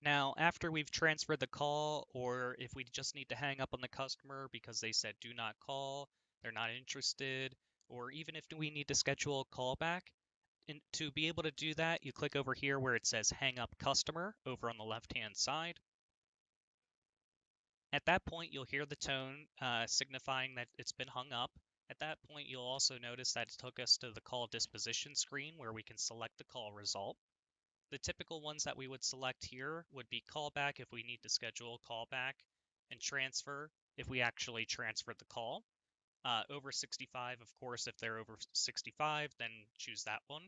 Now, after we've transferred the call, or if we just need to hang up on the customer because they said do not call, they're not interested, or even if we need to schedule a callback, and to be able to do that, you click over here where it says hang up customer over on the left-hand side. At that point, you'll hear the tone signifying that it's been hung up. At that point, you'll also notice that it took us to the call disposition screen where we can select the call result. The typical ones that we would select here would be callback if we need to schedule a callback, and transfer if we actually transferred the call. Over 65, of course, if they're over 65, then choose that one.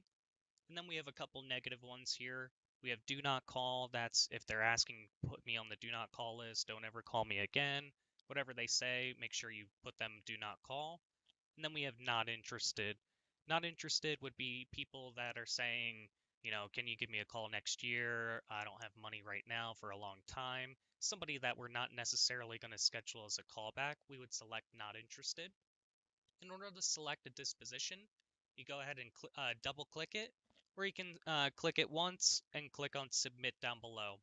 And then we have a couple negative ones here. We have do not call. That's if they're asking, put me on the do not call list. Don't ever call me again. Whatever they say, make sure you put them do not call. And then we have not interested. Not interested would be people that are saying, can you give me a call next year? I don't have money right now for a long time. Somebody that we're not necessarily going to schedule as a callback, we would select not interested. In order to select a disposition, you go ahead and double click it, or you can click it once and click on submit down below.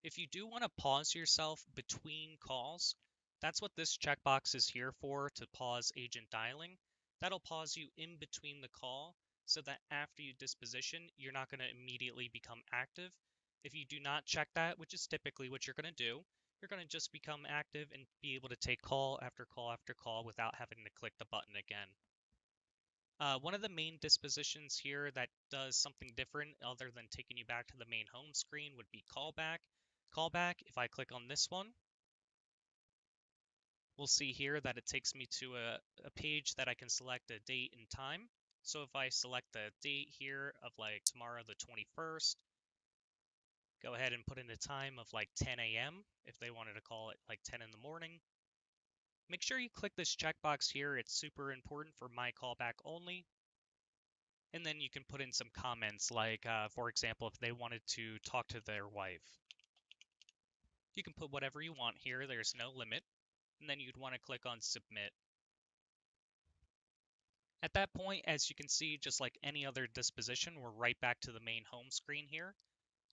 If you do want to pause yourself between calls, that's what this checkbox is here for, to pause agent dialing. That'll pause you in between the call so that after you disposition, you're not going to immediately become active. If you do not check that, which is typically what you're going to do, you're going to just become active and be able to take call after call after call without having to click the button again. One of the main dispositions here that does something different other than taking you back to the main home screen would be callback. Callback, if I click on this one, we'll see here that it takes me to a page that I can select a date and time. So if I select the date here of like tomorrow the 21st, go ahead and put in a time of like 10 a.m. if they wanted to call it like 10 in the morning. Make sure you click this checkbox here. It's super important for my callback only. And then you can put in some comments like, for example, if they wanted to talk to their wife. You can put whatever you want here. There's no limit. And then you'd want to click on submit. At that point, as you can see, just like any other disposition, we're right back to the main home screen here.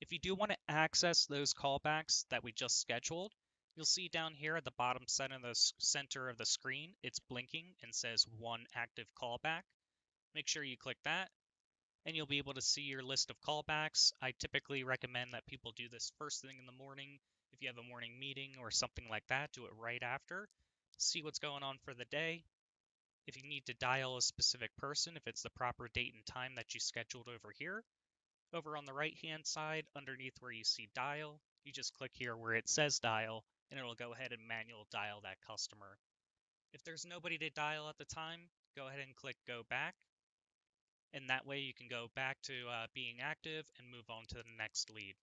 If you do want to access those callbacks that we just scheduled, you'll see down here at the bottom center of the screen, it's blinking and says one active callback. Make sure you click that, and you'll be able to see your list of callbacks. I typically recommend that people do this first thing in the morning. If you have a morning meeting or something like that, do it right after. See what's going on for the day. If you need to dial a specific person, if it's the proper date and time that you scheduled over here, over on the right-hand side, underneath where you see dial, you just click here where it says dial, and it'll go ahead and manual dial that customer. If there's nobody to dial at the time, go ahead and click go back, and that way you can go back to being active and move on to the next lead.